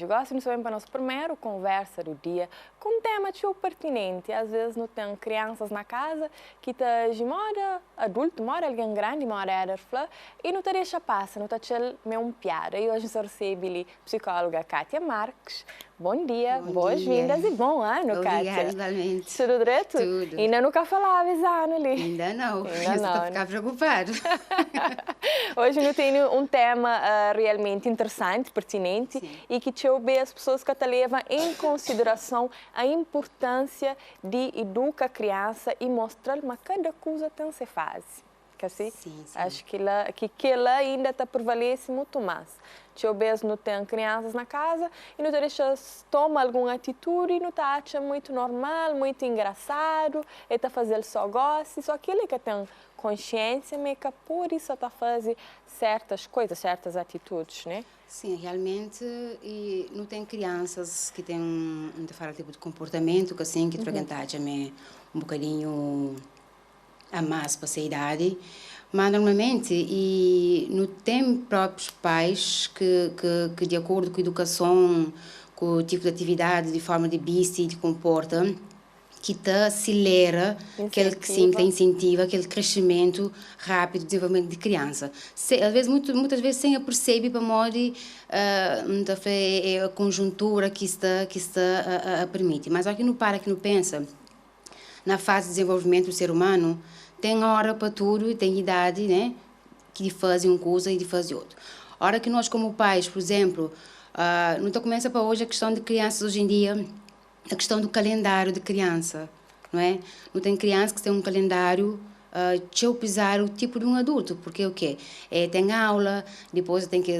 hoje. Gosto de saber para nossa primeira conversa do dia com um tema tão pertinente. Às vezes não tem crianças na casa que mora adulto, mora alguém grande, mora e não te deixa passar, não te um piada. E hoje eu recebo a psicóloga Kátia Marques. Bom dia, boas-vindas e bom ano, Kátia. Obrigada, igualmente. Tudo direito? Tudo. Ainda nunca falava esse ano ali. Ainda não, Ainda eu estou não, a ficar preocupado. Hoje eu tenho um tema realmente interessante, pertinente. Sim. E que eu vejo as pessoas que levam em consideração a importância de educar a criança e mostrar que cada coisa tem se faz. Assim? Sim. Acho que ela ainda prevalece muito mais. Eu vejo não tem crianças na casa e não deixa tomar alguma atitude e não acha muito normal, muito engraçado, e está fazendo só gosto, só aquele que tem consciência, mas que por isso está fazendo certas coisas, certas atitudes, né? Sim, realmente, e não tem crianças que têm tipo de comportamento que assim que frequentam um bocadinho a mais para essa idade. Mas normalmente, e não tem próprios pais que de acordo com a educação, com o tipo de atividade, de forma de se de comporta, que te acelera, que incentiva aquele crescimento rápido, desenvolvimento de criança. Às vezes, muitas vezes, sem a perceber para modo a conjuntura que está permite. Mas aqui não para, que não pensa, na fase de desenvolvimento do ser humano, tem hora para tudo e tem idade, né, que de fazer uma coisa e de fazer outra. A hora que nós, como pais, por exemplo, não começa para hoje a questão de crianças hoje em dia, a questão do calendário de criança, não é? Não tem criança que tem um calendário de eu pisar o tipo de um adulto, porque o quê? Tem aula, depois tem que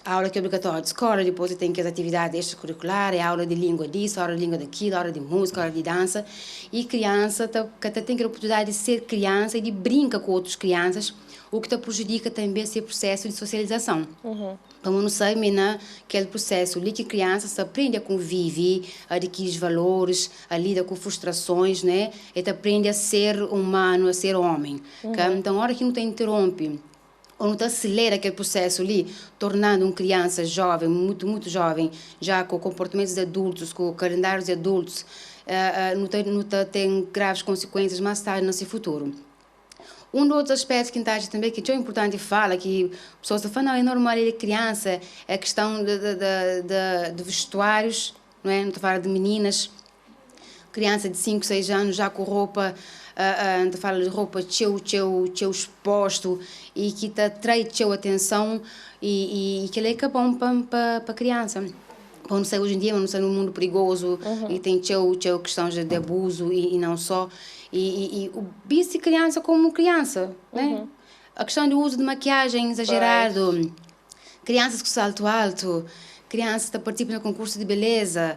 a aula que é obrigatória de escola, depois tem que as atividades extracurriculares, aula de língua disso, aula de língua daquilo, aula de música, aula de dança. E criança tem a oportunidade de ser criança e de brincar com outras crianças, o que prejudica também esse processo de socialização. Como não sei, mas aquele processo ali que a criança se aprende a conviver, a adquirir valores, a lidar com frustrações, né? E aprende a ser humano, a ser homem. Então, a hora que não te interrompe, ou não te acelera aquele processo ali, tornando uma criança jovem, muito, muito jovem, já com comportamentos de adultos, com calendários de adultos, não tem graves consequências mais tarde no seu futuro. Um dos outros aspectos que a gente também que é importante fala, que pessoas falam, não, é normal ele criança, é a questão de vestuários, não é? Não estou a falar de meninas, criança de 5, 6 anos já com roupa, te fala de roupa teu exposto e que te atrai teu atenção e que ele é bom para a criança. Não sei, hoje em dia, não sei, no mundo perigoso e tem teu questões de abuso e não só. E o bicho criança como criança, né? A questão do uso de maquiagem exagerado, crianças com salto alto, crianças que participam no concurso de beleza.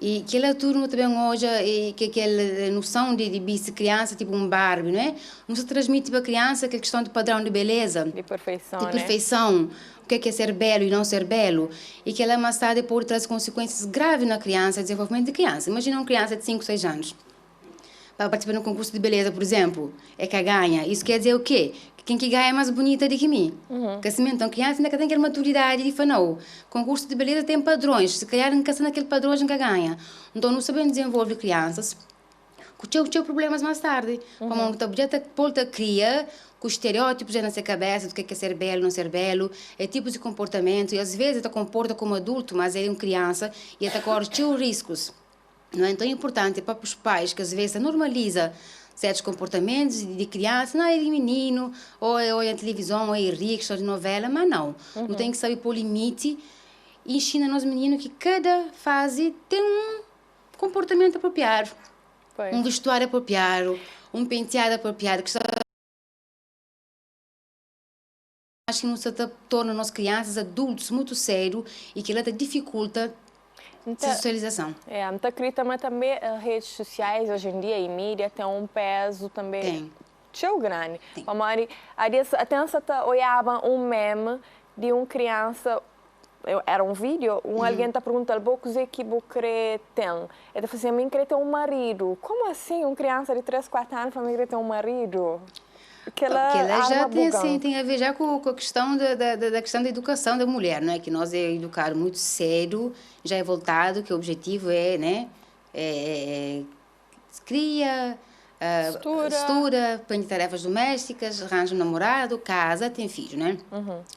E que ela tudo também hoje, e que aquela noção de bicho criança, tipo um Barbie, não é? Não se transmite para a criança aquela questão de padrão de beleza. De perfeição, de perfeição. Né? O que é ser belo e não ser belo. E que ela mais tarde pode trazer consequências graves na criança, desenvolvimento de criança. Imagina uma criança de 5, 6 anos. Para participar no concurso de beleza, por exemplo, é que ganha. Isso quer dizer o quê? Quem que ganha é mais bonita do que mim. Então, criança ainda tem aquela maturidade de falar, não, concurso de beleza tem padrões, se calhar não caça naquele padrão, nunca ganha. Então, não sabendo desenvolver crianças, com teu problemas mais tarde. Como já cria com estereótipos já na sua cabeça do que é ser belo, não ser belo, é tipos de comportamento, e às vezes ele comporta como adulto, mas ele é uma criança, e ele corre teu riscos. Não é? Então, é importante para os pais que às vezes normaliza certos comportamentos de criança, não é de menino, ou é na televisão, ou é rico, ou de novela, mas não. Não tem que saber pôr limite e ensina nos meninos que cada fase tem um comportamento apropriado, um vestuário apropriado, um penteado apropriado, que acho que não se torna nós crianças, adultos, muito sério e que ela dificulta a socialização. Muita crítica, mas também as redes sociais hoje em dia e mídia tem um peso também tão grande. Até eu olhava um meme de uma criança, era um vídeo, alguém está perguntando o que você tem. Ele falou assim, eu queria ter um marido. Como assim uma criança de 3, 4 anos fala que queria ter um marido? Porque ela já tem, assim, tem a ver já com a questão da questão da educação da mulher, não é? Que nós é educar muito cedo, já é voltado, que o objetivo é, né? Cria, estuda, põe tarefas domésticas, arranja um namorado, casa, tem filho, né?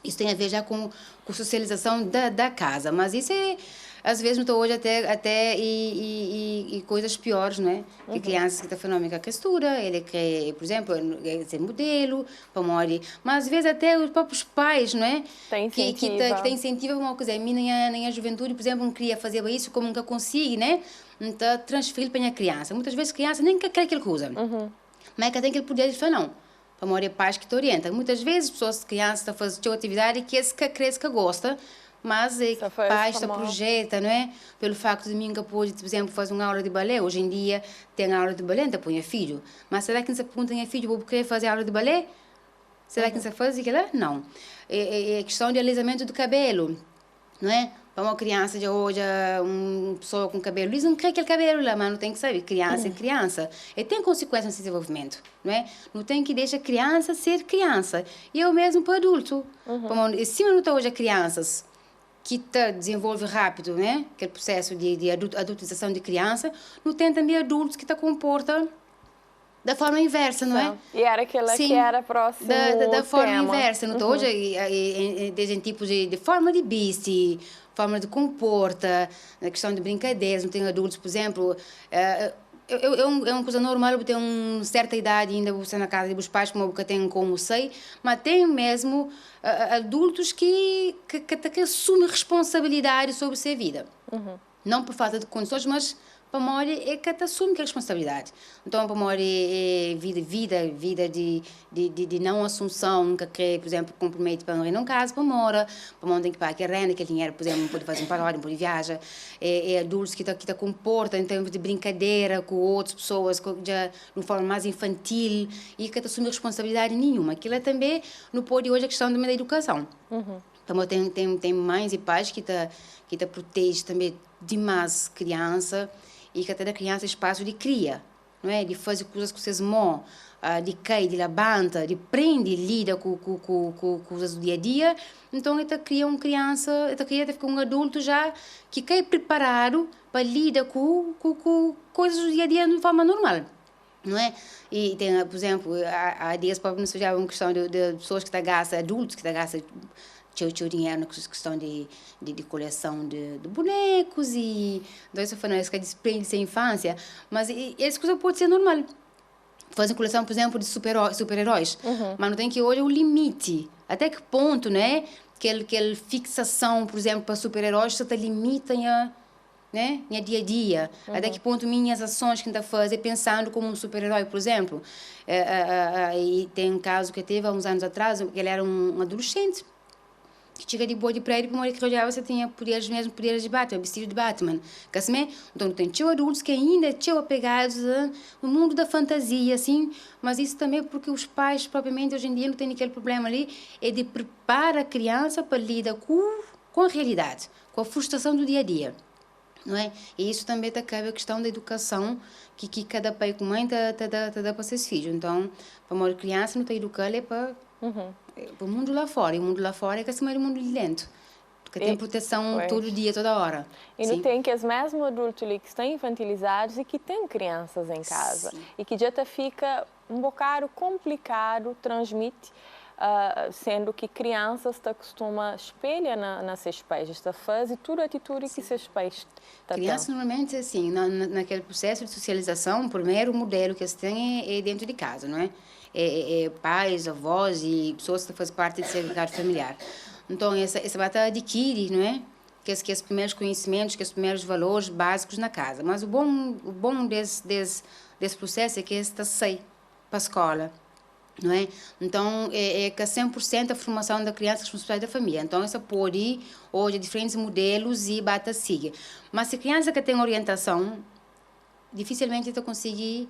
Isso tem a ver já com socialização da casa, mas isso é, às vezes, estou hoje até e coisas piores, não é? Que crianças que estão fazendo a costura, ele quer, por exemplo, ser modelo, para morrer, mas às vezes até os próprios pais, não é? Que tem incentivo, uma coisa, a minha nem a juventude, por exemplo, não queria fazer isso, como nunca consigo, né? Então, transferir para a criança. Muitas vezes a criança nem quer aquela coisa. Mas que tem aquele poder de falar, não. Para morrer pais que te orientam. Muitas vezes, pessoas, crianças, estão fazendo atividade que cresce que gosta, mas pais se projeta, não é? Pelo facto de mim que pode, por exemplo, fazer uma aula de balé. Hoje em dia, tem aula de balé, então põe filho. Mas será que não se pergunta a filho, vou querer fazer aula de balé? Será que não se faz aquilo? Não. É questão de alisamento do cabelo, não é? Para uma criança de hoje, uma pessoa com cabelo liso, não quer aquele cabelo lá, mas não tem que saber. Criança é criança. E tem consequências nesse desenvolvimento, não é? Não tem que deixar criança ser criança. E eu mesmo para adulto. Se não está hoje a crianças que desenvolve rápido, né? Aquele processo de adultização de criança, não tem também adultos que comportam da forma inversa, não é? E era aquela que era próxima da forma inversa. Não hoje tem tipos de forma de vestir, forma de comporta, na questão de brincadeiras. Não tem adultos, por exemplo, é uma coisa normal, eu tenho uma certa idade ainda, você na casa dos pais, como eu tenho como sei, mas tem mesmo adultos que assumem responsabilidade sobre a sua vida. Não por falta de condições, mas para morrer é que assume a responsabilidade. Então, para morrer é vida de não assunção, nunca quer, por exemplo, compromete para morrer num caso, para morrer tem que pagar aquele renda, aquele dinheiro, por exemplo, não pode fazer um paródia, não pode viajar. É adultos que comportam em termos de brincadeira com outras pessoas, já de uma forma mais infantil, e que assume responsabilidade nenhuma. Aquilo também não pode hoje a questão da educação. Então, tem mães e pais que protegem também demais criança, e que até da criança espaço de cria, não é? De fazer coisas com seus mãos, de cair, de levanta, de prende, lida com coisas do dia a dia. Então, ele cria uma criança, ele cria um adulto já que cai preparado para lidar com coisas do dia a dia de forma normal, não é? E tem, por exemplo, há dias para não seja uma questão de pessoas que gastam, adultos que gastam teu dinheiro na questão de coleção de bonecos e então isso foi que desprende-se a infância, mas essa coisa pode ser normal. Fazer coleção, por exemplo, de super-heróis, mas não tem que hoje o limite. Até que ponto, né? Aquela fixação, por exemplo, para super-heróis se limita a né? Minha dia a dia. Até que ponto minhas ações que eu fazer pensando como um super-herói, por exemplo. E tem um caso que teve há uns anos atrás, ele era um adolescente que chega de boa de prédio para uma que olhava você tinha poderes de Batman, vestido de Batman. Então tem adultos que ainda estão apegados no mundo da fantasia, assim, mas isso também porque os pais, propriamente, hoje em dia não têm aquele problema ali, é de preparar a criança para lidar com a realidade, com a frustração do dia a dia. Não é? E isso também cabe a questão da educação que cada pai com mãe dá para seus filhos. Então, para uma criança não está educada é para o mundo lá fora. E o mundo lá fora é que é o mundo de dentro. Porque tem proteção todo dia, toda hora. E não tem que os mesmos adultos ali que estão infantilizados e que têm crianças em casa. Sim. E que já fica um bocado complicado transmitir. Sendo que crianças costumam espelhar nas seus pais, esta fase tudo a atitude que seus pais têm. Crianças normalmente assim naquele processo de socialização, o primeiro modelo que eles têm é dentro de casa, não é? Pais, avós e pessoas que fazem parte desse mercado familiar. Então essa batalha adquire, não é? Que os primeiros conhecimentos, que os primeiros valores básicos na casa. Mas o bom desse processo é que esta sai para a escola. Não é? Então, que 100% a formação da criança é responsabilidade da família. Então, essa pode ir hoje diferentes modelos e bata siga. Mas se a criança que tem orientação, dificilmente ela consegue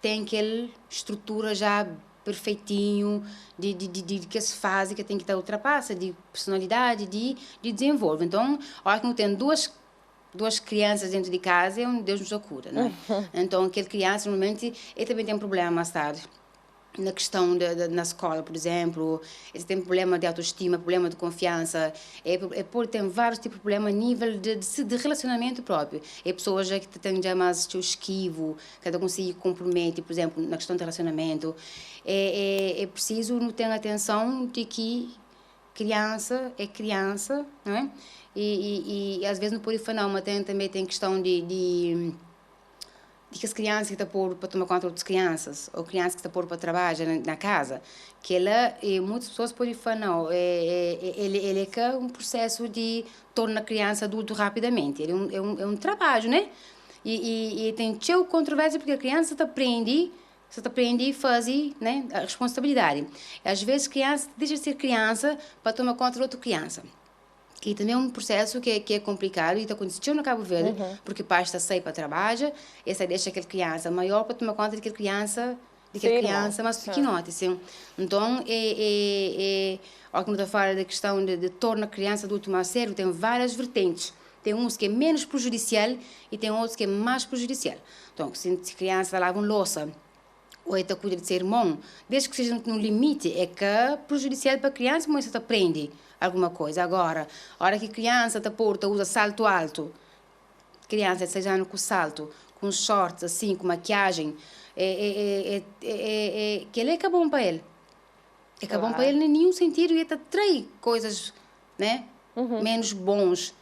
ter aquela estrutura já perfeitinho, de que se faz, que tem que estar ultrapassa, de personalidade, de desenvolver. Então, a hora que não tem duas crianças dentro de casa, é um Deus nos acuda, não é? Então, aquela criança, normalmente, ele também tem um problema mais tarde. na questão na escola, por exemplo, eles têm problema de autoestima, problema de confiança, tem vários tipos de problema a nível de relacionamento próprio. É pessoas já que têm já mais esquivo, que não conseguem comprometer, por exemplo, na questão de relacionamento. É preciso não ter atenção de que criança é criança, não é? E às vezes no Polifanalma também tem questão de que as crianças que estão pôr para tomar conta de outras crianças, ou crianças que estão pôr para trabalhar na casa, que ela, muitas pessoas podem falar, não, ele é que é um processo de tornar a criança adulto rapidamente. Ele é um trabalho, né? E tem teu controvérsia porque a criança aprende a fazer, né, a responsabilidade. E, às vezes a criança deixa de ser criança para tomar conta de outra criança. E também é um processo que é complicado e está acontecendo no Cabo Verde, porque o pai está sair para trabalhar, e essa deixa aquela criança maior para tomar conta daquela criança mais pequenote, assim. Então, ao que não está falando da questão de tornar a criança adulto mais sério, tem várias vertentes. Tem uns que é menos prejudicial e tem outros que é mais prejudicial. Então, se a criança lava uma louça, ou está cuida de ser irmão, desde que seja no limite, é que é prejudicial para a criança, mas você aprende alguma coisa. Agora, a hora que a criança usa salto alto, criança de 6 anos com salto, com shorts assim, com maquiagem, que ele é bom para ele. É bom para ele em nenhum sentido e até traz coisas, né, menos bons.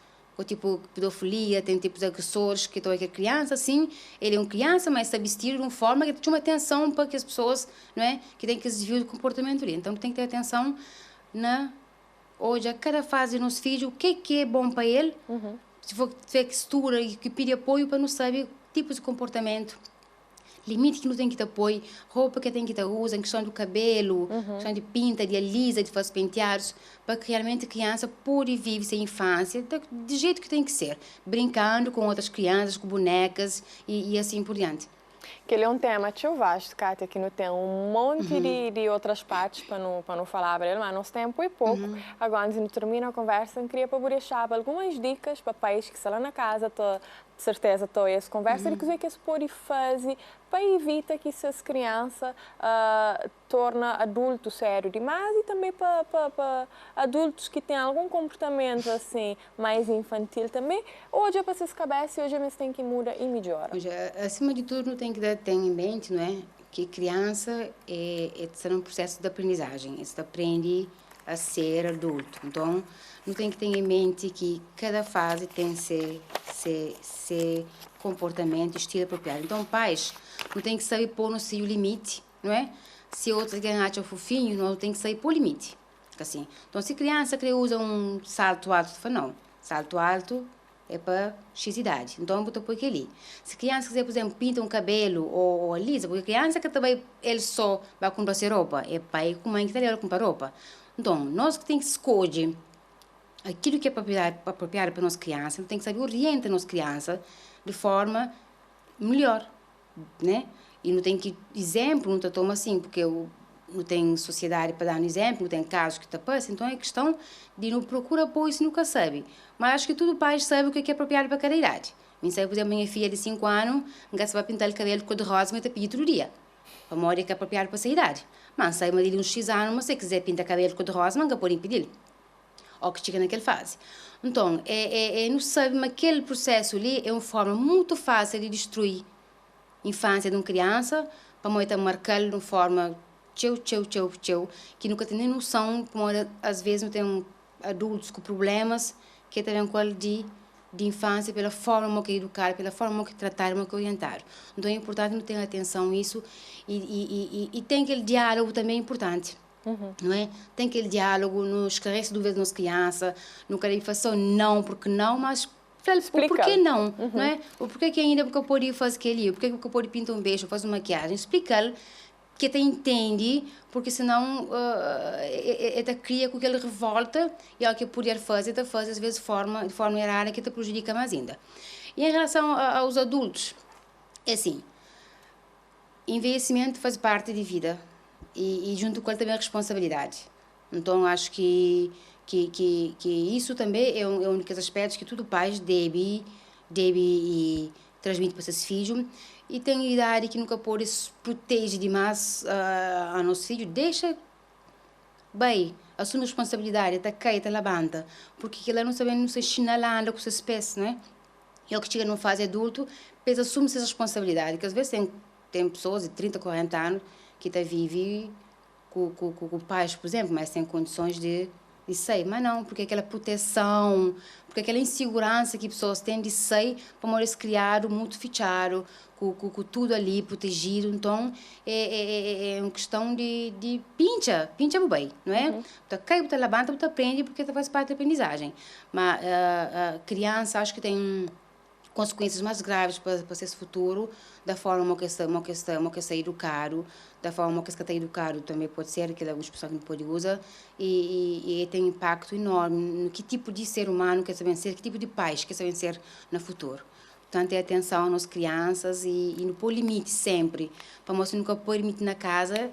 Tipo pedofilia, tem tipos de agressores que estão aqui criança, assim, ele é uma criança, mas se vestir de uma forma que chama atenção para que as pessoas, não é, que têm que desviar do comportamento dele. Então tem que ter atenção hoje a cada fase do nosso filho, o que é bom para ele, se for textura e que pede apoio para não saber tipos de comportamento. Limite que não tem que ter apoio, roupa que tem que ter usa, em questão do cabelo, questão de pinta, de alisa, de fazer penteados, para que realmente a criança pode viver sua infância do jeito que tem que ser, brincando com outras crianças, com bonecas e assim por diante. Que ele é um tema tão vasto, Kátia, que não tem um monte de outras partes para não falar para ele, mas nosso tempo é pouco. Agora, antes de terminar a conversa, eu queria deixar algumas dicas para pais que estão lá na casa, de certeza estou essa conversa, de que se pode fazer para evitar que essas crianças tornem adulto sério demais e também para adultos que têm algum comportamento assim mais infantil também. Hoje é para essas cabeças e hoje mesmo tem que mudar e melhorar. Acima de tudo, tem que ter em mente, não é, que criança é um processo de aprendizagem, você aprende a ser adulto. Então, não tem que ter em mente que cada fase tem seu comportamento, estilo apropriado. Então, pais, não tem que saber pôr no seu limite, não é? Se outros ganham o fofinho, não tem que saber pôr limite. Assim. Então, se a criança que usa um salto alto, fala, não, salto alto é para X idade. Então, botou por aquele. Se a criança quiser, por exemplo, pinta um cabelo ou alisa, porque a criança que também, ele só vai comprar roupa, é pai com mãe que está comprar roupa. Então, nós que tem que escolher aquilo que é apropriado para a nossa criança, tem que saber orientar a nossa criança de forma melhor, né? E não tem que exemplo, não toma assim, porque não tem sociedade para dar um exemplo, não tem casos que te passam, então é questão de não procurar apoio se nunca sabe. Mas acho que todo pai sabe o que é apropriado para cada idade. Me sei, por exemplo, minha filha de 5 anos, não vai pintar o cabelo de cor-de-rosa, mas te pedir todo dia. A memória que é apropriado para essa idade. Mas sai uma de uns X anos, mas se quiser pintar cabelo de cor-de-rosa, não pode impedir. Ou que chega naquela fase. Então, não sabe, mas aquele processo ali é uma forma muito fácil de destruir a infância de uma criança, para moita marcá-lo de uma forma que nunca tem nem noção, como às vezes não tem adultos com problemas, que também com de infância, pela forma que educar, pela forma que tratar, que orientar. Então é importante não ter atenção a isso e tem aquele diálogo também importante. Não é? Tem aquele diálogo, não esclarece dúvidas das crianças, não quer fazer não, porque não, mas o porquê não, não é? O porquê que ainda porque eu podia fazer aquilo, o porquê que eu podia pintar um beijo, fazer uma maquiagem, explica-lhe que ele entende, porque senão ele cria com aquela revolta e algo que podia fazer, ele faz às vezes de forma errada que te prejudica mais ainda. E em relação aos adultos, é assim, envelhecimento faz parte da vida e junto com ele também a responsabilidade. Então acho que isso também é um dos aspectos que todo pai deve transmite para seus filhos. E tem idade que nunca pode se proteger demais a nosso filho, deixa bem, assume a responsabilidade, está cai, está levanta, porque ela não sabe, não se chinalando com seus pés, né? E o que chega numa fase adulto, pesa assume essa responsabilidade, que às vezes tem pessoas de 30, 40 anos que vivem com pais, por exemplo, mas sem condições de sair, mas não, porque aquela proteção, porque aquela insegurança que pessoas têm de sair, para eles criar muito fechado, com tudo ali protegido, então é uma questão de pincha bem, não é? Então, cai, você levanta, você aprende, porque faz parte da aprendizagem, mas a criança, acho que tem consequências mais graves para esse futuro, da forma que está educado, da forma que está educado também pode ser que algumas pessoas não podem usar e tem impacto enorme no que tipo de ser humano quer saber ser, que tipo de pais quer saber ser no futuro. Portanto, é atenção nas crianças e não pôr limite sempre. Para você nunca pôr limite na casa,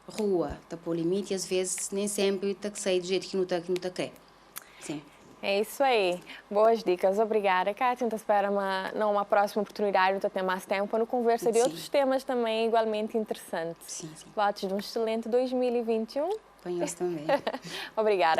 rua, tá pôr limite e às vezes nem sempre está que sair do jeito que não quer. Sim. É isso aí. Boas dicas. Obrigada, Kátia. Então, espero uma próxima oportunidade de ter mais tempo para conversa de outros temas também igualmente interessantes. Sim. Votos de um excelente 2021. Para nós também. Obrigada.